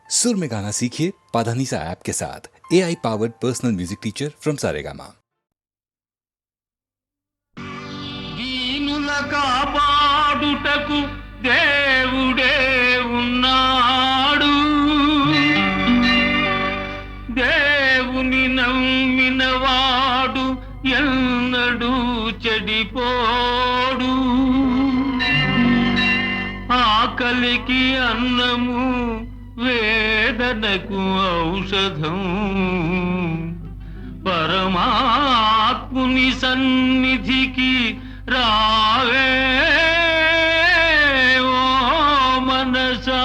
सुर में गाना सीखिए पाधानीसा ऐप के साथ। AI powered personal music teacher from Saregama. దీనుల కాపాడుటకు దేవుడే ఉన్నాడు. దేవుని నమ్మినవాడు ఎన్నడూ చెడిపోడు. ఆకలికి అన్నము, వేదనకు ఔషధం. పరమాత్ముని సన్నిధికి రావే ఓ మనసా.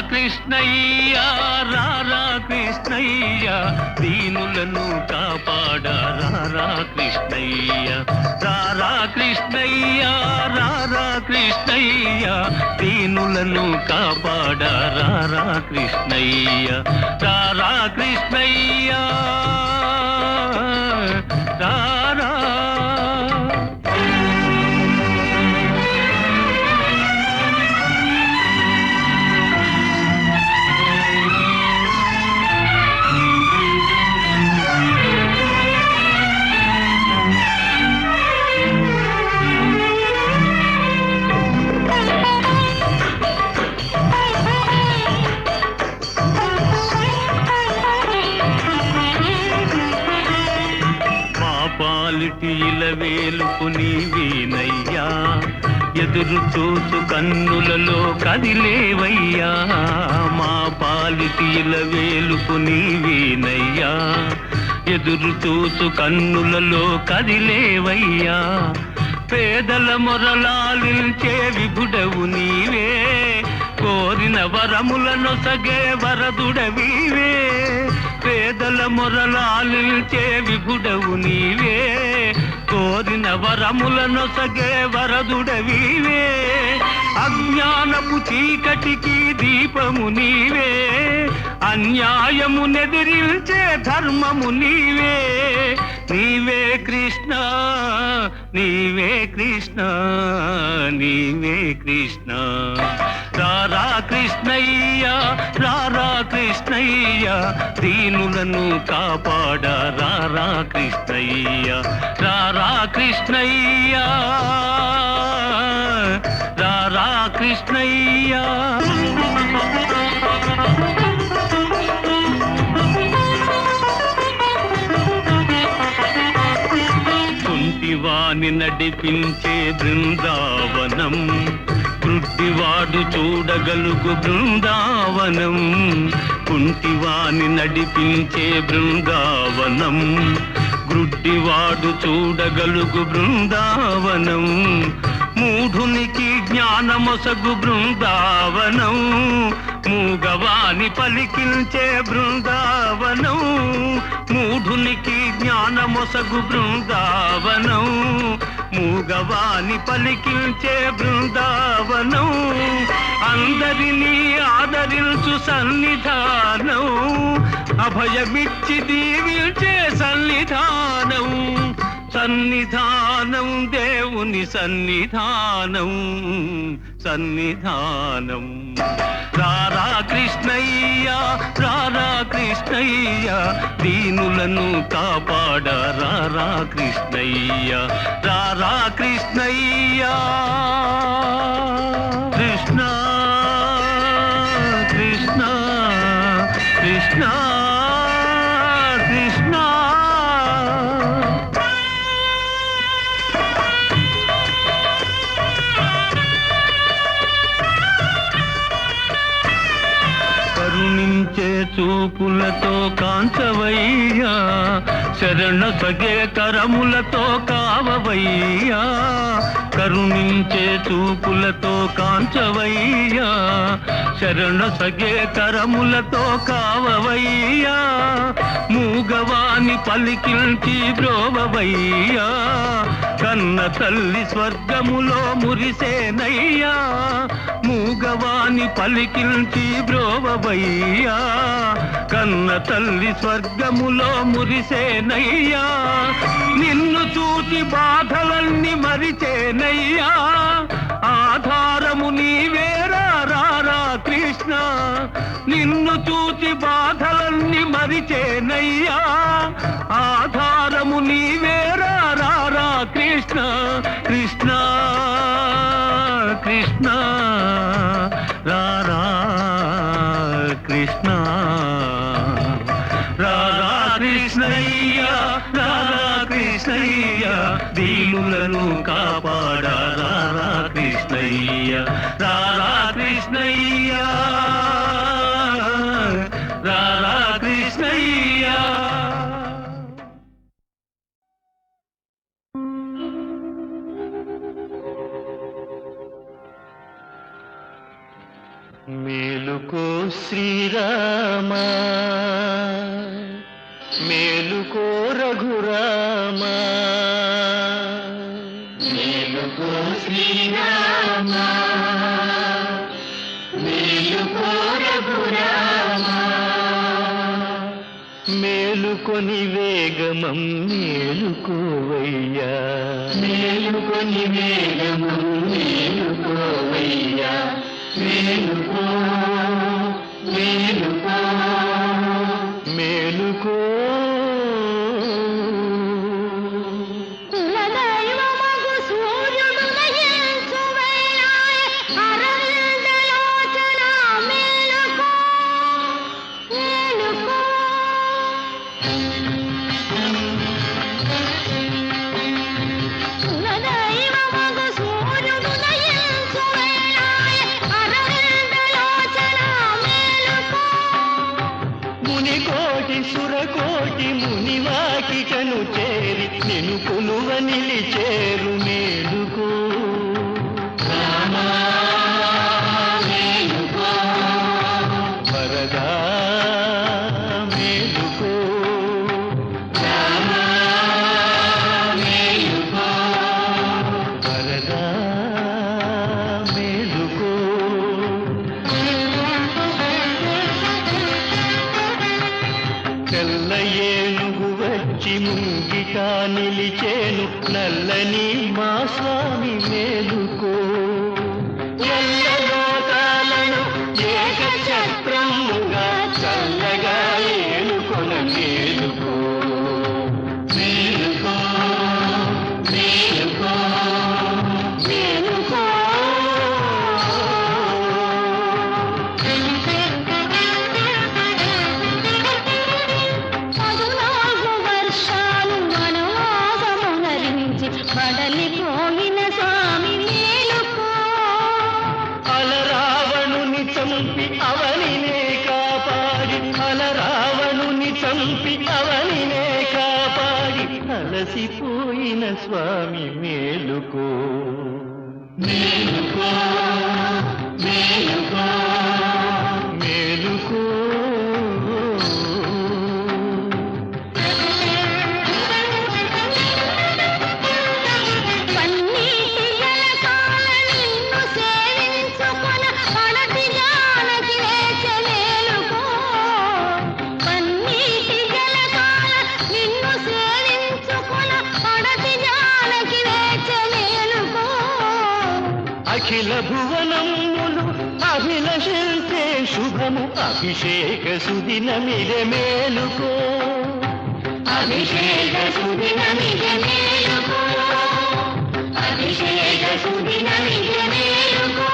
కృష్ణయ్య రారా కృష్ణయ్య, దీనులను కాపాడ రారా కృష్ణయ్య. రారా కృష్ణయ్య రారా కృష్ణయ్య, దీనులను కాపాడ రారా కృష్ణయ్య. రారా కృష్ణయ్య రారా. పాలిటి ఇలవేలుపు నీవేనయ్యా, ఎదురు చూసు కన్నులలో కదిలేవయ్యా. మా పాలిటి ఇలవేలుపు నీవేనయ్యా, ఎదురు చూసు కన్నులలో కదిలేవయ్యా. పేదల మొరలాలించే విభుడవు నీవే, కోరిన వరములనొసగే వరదుడవీవే. పేదల మొరలాలించే విభుడవు నీవే, కోరిన వరములనొసగే వరదుడవీవే. అజ్ఞానపు చీకటికి దీపము నీవే, అన్యాయము నెదిరించే ధర్మము నీవే. నీవే కృష్ణ నీవే కృష్ణ నీవే కృష్ణ. రారా కృష్ణయ్య రారా కృష్ణయ్య, దీనులను కాపాడ రారా కృష్ణయ్య. రారా కృష్ణయ్య రారా కృష్ణయ్య. కుంటివాని నడిపించే బృందావనం, గుడ్డివాడు చూడగలుగు బృందావనం. కుంటివాని నడిపించే బృందావనం, గుడ్డివాడు చూడగలుగు బృందావనం. మూఢునికి జ్ఞానమొసగు బృందావనం, మూగవాని పలికించే బృందావనం. మూఢునికి జ్ఞానమొసగు బృందావనం, మూగవాని పలికించే బృందావనం. అందరినీ ఆదరించు సన్నిధానం, అభయమిచ్చి దీవించే సన్నిధానం. సన్నిధానం దేవుని సన్నిధానం సన్నిధానం. రారా కృష్ణయ్య రారా కృష్ణయ్య, దీనులను కాపాడ రారా కృష్ణయ్య. రారా కృష్ణయ్య. కృష్ణ కృష్ణ కృష్ణ కృష్ణ. కరుణించే చూపులతో కాంచవయ్యా, శరణ సగే కరములతో కావవయ్యా. కరుణించే చూపులతో కాంచవయ్యా, శరణ సగే కరములతో కావవయ్యా. మూగవాని పలికించి బ్రోవవయ్యా, కన్న తల్లి స్వర్గములో మురిసేనయ్యా. మూగవాని పలికించి బ్రోవవయ్యా కన్న తల్లి స్వర్గములో మురిసేనయ్యా నిన్ను చూచి బాధలన్నీ మరిచేనయ్యా ఆధారము నీవేరా రారా కృష్ణ నిన్ను చూచి బాధలన్నీ మరిచేనయ్యా ఆధారము నీవేరా రారా కృష్ణ కృష్ణ కృష్ణ రారా కృష్ణ రారా కృష్ణయ్య రారా కృష్ణయ్య దీనులను కాపాడా రారా కృష్ణయ్య రారా కృష్ణయ్య రారా కృష్ణయ్య మేలుకో శ్రీరామ మేలుకో రఘురామ మేలుకో శ్రీరామ మేలుకో రఘురామ మేలుకొని వేగమం మేలుకోవయ్యా మేలుకొని వేగమం మేలుకోవయ్యా మేలుకో మేలుకో మేలుకో కులదైవమగు సూర్యుడు నయించు వేళాయె అరవిందలోచన మేలుకో మేలుకో కులదైవమగు సూర్యుడు నయించు వేళాయె అరవిందలోచన మేలుకో మునికోటి సురకోటి మునివాకిటను చేరి నిను కొలువ నిలిచేరు మేలుకో మేలుకో వరదా మేలుకో మేలుకో వరదా మేలుకో తెల్ల ఏనుగు వచ్చి ముంగిట నిలిచేను నల్లని మా స్వామి మేలుకో ఎల్ల లోకాలను ఏకఛత్రముగా చల్లగా ఏలుకొన మేలుకో మేలుకో మేలుకో మేలుకో పదునాలుగు వర్షాలు వనవాసమునరించి బడలిపోయిన స్వామి మేలుకో అలరావణుని చంపి అవనినే కాపాడి అలరావణుని చంపి అవనినే కాపాడి అలసిపోయిన స్వామి మేలుకో మేలుకో మేలుకో మేలుకో పన్నీటి జలకాల నిన్ను సేవించుకొన పడతి జానకి వేచె మేలుకో పన్నీటి జలకాల నిన్ను సేవించుకొన పడతి జానకి వేచె మేలుకో అఖిల భువనములు అభిలషించే శుభము అభిషేక సుదినమిదే మేలుకో అభిషేక సుదినమిదే మేలుకో అభిషేక సుదినమిదే మేలుకో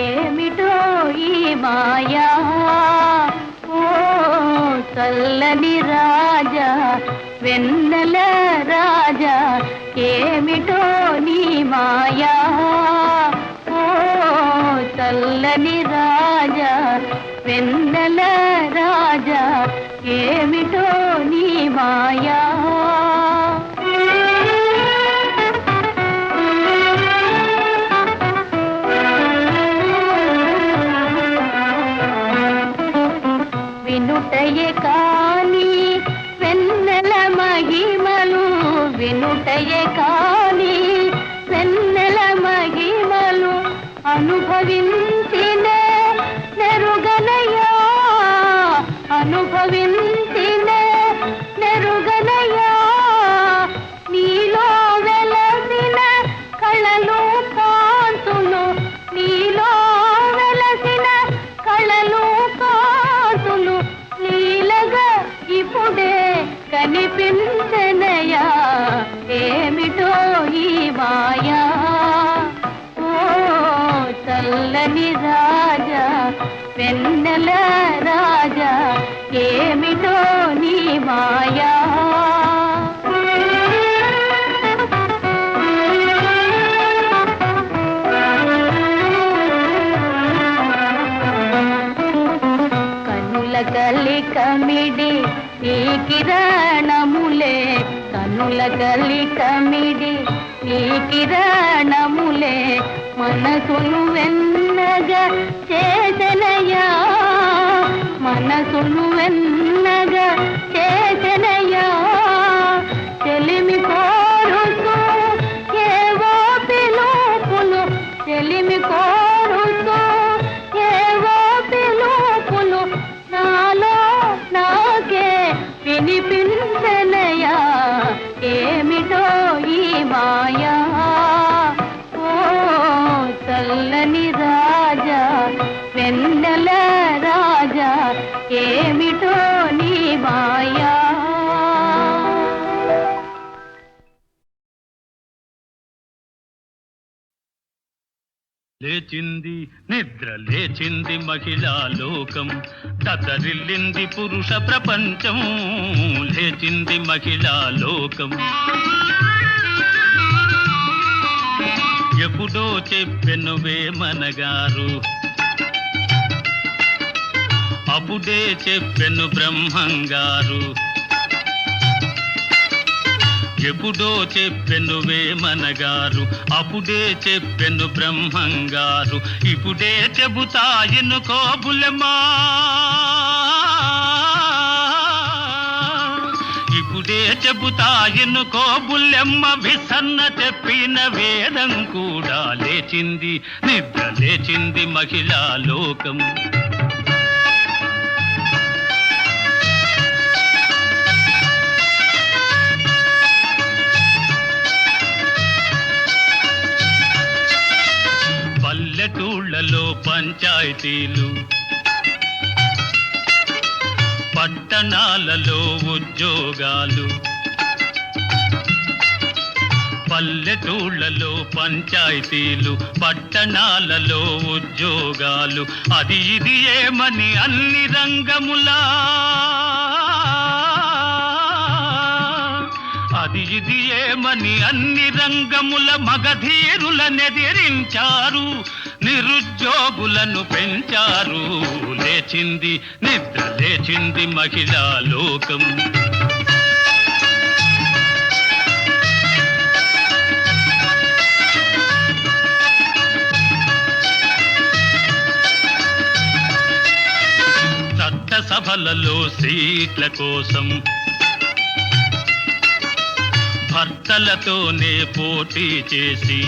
ఏమిటో ఈ మాయా ఓ చల్లని రాజా వెన్నెల రాజా ఏమిటో నీ మాయా ఓ చల్లని రాజా వెన్నెల రాజా ఏమిటో నీ మాయా జంటయే కాని వెన్నెల మహిమలు అనుభవించినే నెరుగనయ్యా అనుభవించినే నెరుగనయ్యా నీలో వెలసిన కళలు కాంతులు నీలో వెలసిన కళలు కాంతులు నీలగా ఇప్పుడే కనిపించనయా ఏమిటో ఈ మాయా ఓ చల్లని రాజా వెన్నెల రాజా ఏమిటో నీ మాయా కనుల కలికమిడి ఈ కిరణములే కనుల కలికమిడి ఈ కిరణములే మనసును వెన్నగా చేసనయా మనసును వెన్నగా చేసనయా చెలిమి కోరుతూ ఏవో పిలుపులు చెలిమి కోరుతూ ఏవో పిలుపులు నాలో నాకే వినిపించనయా ఏమిటో ఈ మాయా ఓ చల్లని రాజా వెన్నెల రాజా ఏమిటో నీ మాయా లేచింది నిద్ర లేచింది మహిళా లోకం దద్దరిల్లింది పురుష ప్రపంచం లేచింది మహిళా లోకం ఎప్పుడో చెప్పెను వేమనగారు అప్పుడే చెప్పెను బ్రహ్మంగారు ఎప్పుడో చెప్పెను వేమనగారు అప్పుడే చెప్పెను బ్రహ్మంగారు ఇప్పుడే చెబుతా ఎన్నుకో బుల్లెమ్మా ఇప్పుడే చెబుతా ఎన్నుకో బుల్లెమ్మ విసన్న చెప్పిన వేదం కూడా లేచింది నిద్ర లేచింది మహిళా లోకం పల్లెటూళ్ళలో పంచాయతీలు పట్టణాలలో ఉద్యోగాలు పల్లెటూళ్ళలో పంచాయతీలు పట్టణాలలో ఉద్యోగాలు అది ఇది ఏమని అన్ని రంగములా అది ఇది ఏమని అన్ని రంగముల మగధీరులనెదిరించారు నిరుద్యోగులను పెంచారు లేచింది నిద్ర లేచింది మహిళా లోకం చట్టసభలలో సీట్ల కోసం భర్తలతోనే పోటీ చేసి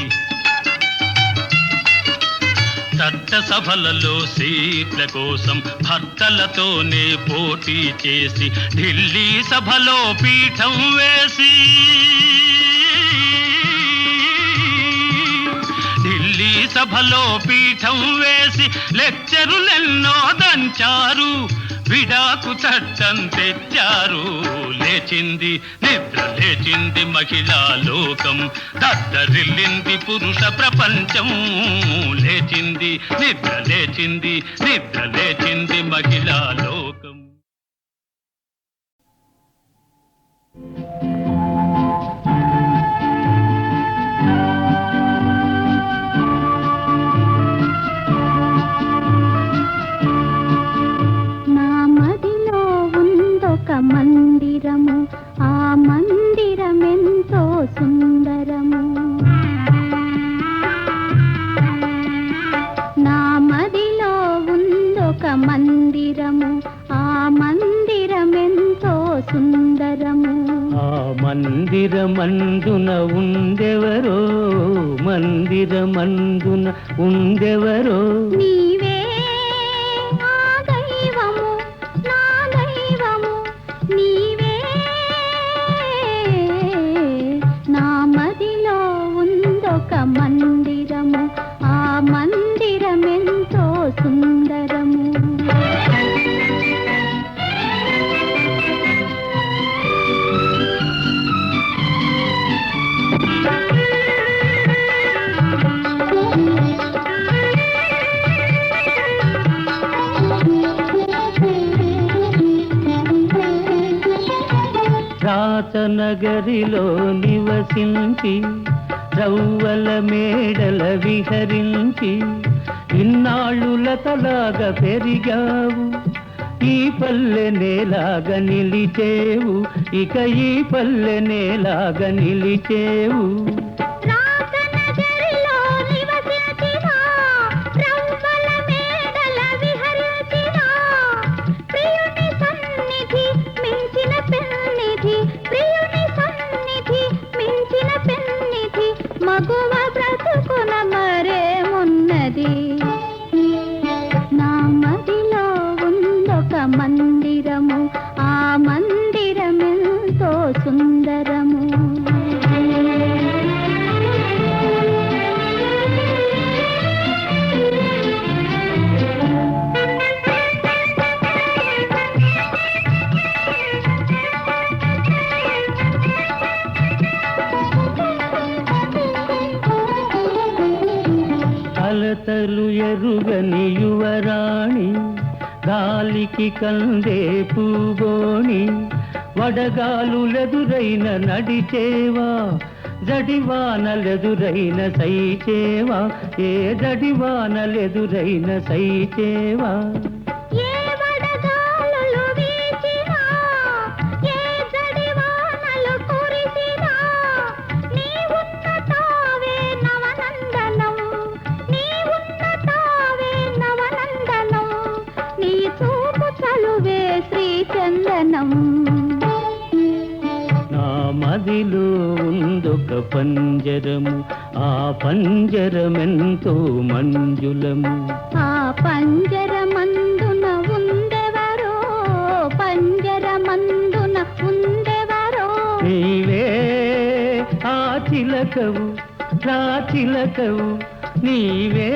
చట్టసభలలో సీట్ల కోసం భర్తలతోనే పోటీ చేసి ఢిల్లీ సభలో పీఠం వేసి ఢిల్లీ సభలో పీఠం వేసి లెక్చరులెన్నో దంచారు విడాకు చట్టం తెచ్చారు లేచింది నిద్ర లేచింది మహిళా లోకం దద్దరిల్లింది పురుష ప్రపంచం లేచింది నిద్ర లేచింది నిద్ర లేచింది మహిళా లోకం మందిరము ఆ మందిరమెంతో సుందరము నా మదిలో ఉందొక మందిరము ఆ మందిరమెంతో సుందరము ఆ మందిరమందున ఉండెవరో మందిరమందున ఉండెవరో నీవే ఆ దైవము నా దైవము నీవే నా మదిలో ఉందొక మందిరము ఆ మందిరమెంతో సుందరము రాతనగరిలో నివసించి రవ్వల మేడల విహరించి ఇన్నాళ్ళులతలాగా పెరిగావు ఈ పల్లె నేలాగా నిలిచేవు ఇక ఈ పల్లె నేలాగా నిలిచేవు మగువ బ్రతుకున మరేమున్నది నా మదిలో ఉందొక మందిరము ఆ మందిరమెంతో సుందరము అలతలు ఎరుగని యువరాణి గాలికి కందే పూగోణి వడగాలులెదురైన నడిచేవా జడివానలెదురైన సైచేవా ఏ జడివానలెదురైన సైచేవా నా మదిలో ఉందొక పంజరము ఆ పంజరమెంతో మంజులము ఆ పంజరమందున ఉండెవరో పంజరమందున ఉండెవరో నీవే ఆ చిలకవు నా చిలకవు నీవే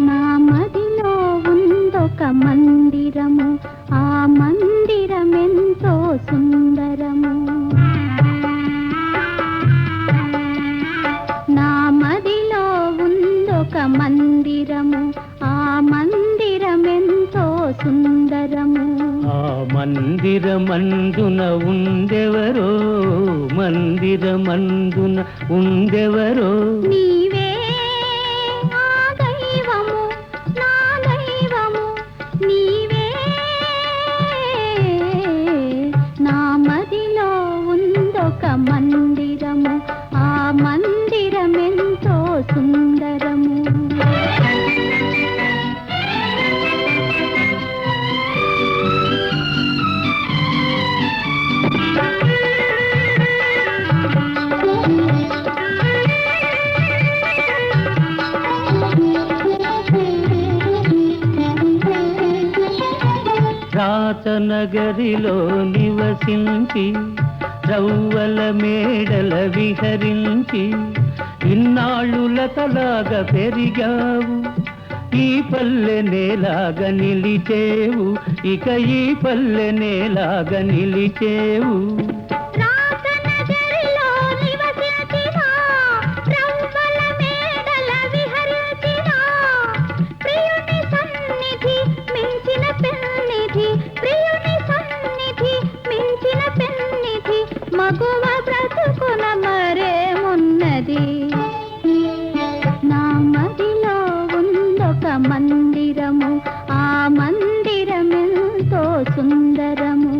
నా మదిలో ఉందొక మందిరము ఆ మందిరమెంతో సుందరము నా మదిలో ఉందొక మందిరము ఆ మందిరమెంతో సుందరము ఆ మందిరమందున ఉండెవరో మందిరమందున ఉండెవరో నీవే ఆ దైవము నా దైవము నీవే నా మదిలో ఉందొక మందిరము ఆ మందిరమెంతో సుందరము రాతనగరిలో నివసించి రవ్వల మేడల విహరించి ఇన్నాళ్ళులతలాగా పెరిగావు ఈ పల్లె నేలాగా నిలిచేవు ఇక ఈ పల్లె నేలాగా నిలిచేవు మగువ బ్రతుకున మరేమున్నది నా మందిరము ఆ మందిరమెంతో సుందరము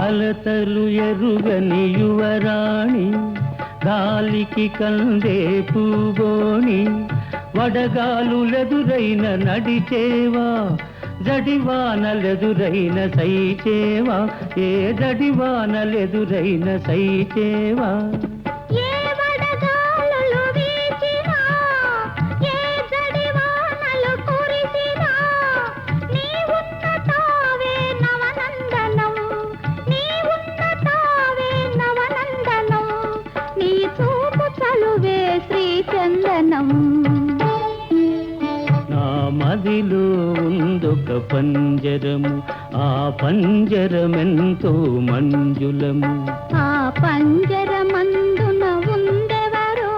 అలతలు ఎరుగని యువరాణి గాలికి కందే పూబోని వడగాలులెదురైన నడిచేవా జడివానలెదురైన సైచేవా ఏ జడివానలెదురైన సైచేవా నా మదిలో ఉందొక పంజరము ఆ పంజరమెంతో మంజులము ఆ పంజరమందున ఉండెవరో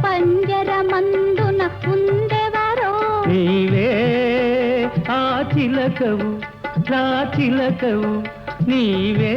పంజరమందున ఉండెవరో నీవే ఆ చిలకవు నా చిలకవు నీవే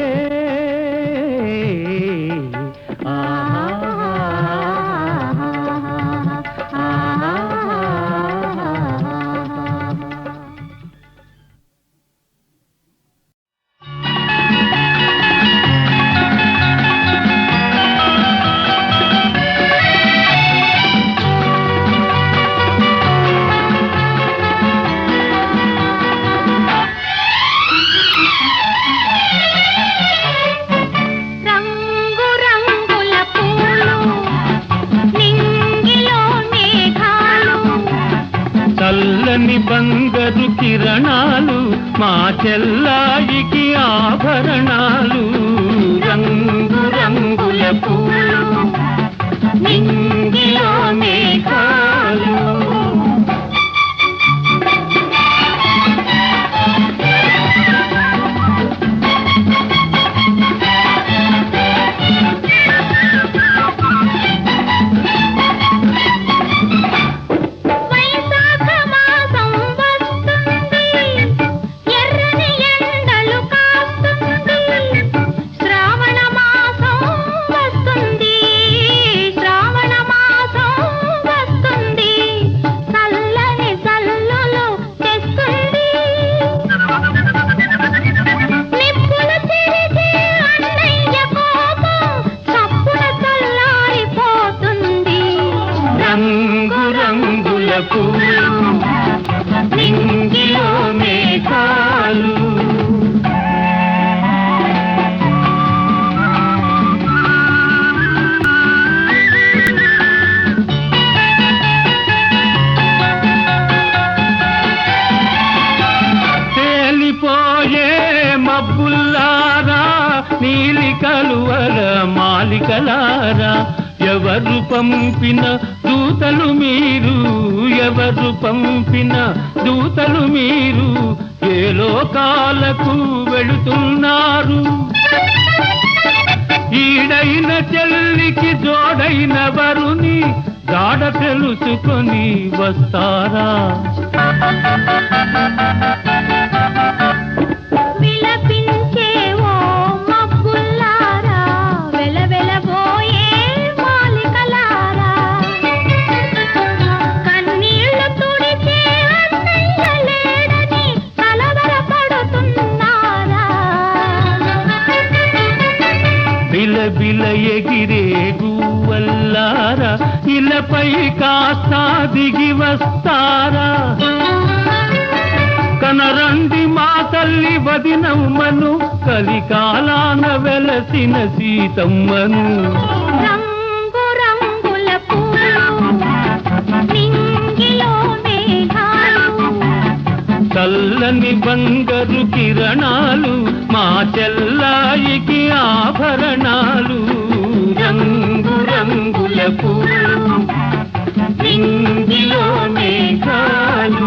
చల్లని బంగారు కిరణాలు మా చెల్లాయికి ఆభరణాలు రంగు రంగుల పూలు నింగిలో మేఘాలు నింగిలో మేఘాలు తేలిపోయే మబ్బుల్లారా నీలి కలువల మాలికలారా ఎవరు పంపిన దూతలు మీరు ఎవరు పంపిన దూతలు మీరు ఏ లోకాలకు వెళుతున్నారు ఈడైన చెల్లికి జోడైన వరుని జాడ తెలుసుకొని వస్తారా బిల ఎగిరే గువ్వల్లారా ఇలపై కాస్త దిగి వస్తారా కనరండి మా తల్లి వదినమ్మను కలికాలాన వెలసిన సీతమ్మను రంగు రంగుల పూలు నింగిలో మేఘాలు చల్లని బంగారు కిరణాలు మా చెల్లాయికి ఆభరణాలు రంగు రంగుల పూలు నింగిలో మేఘాలు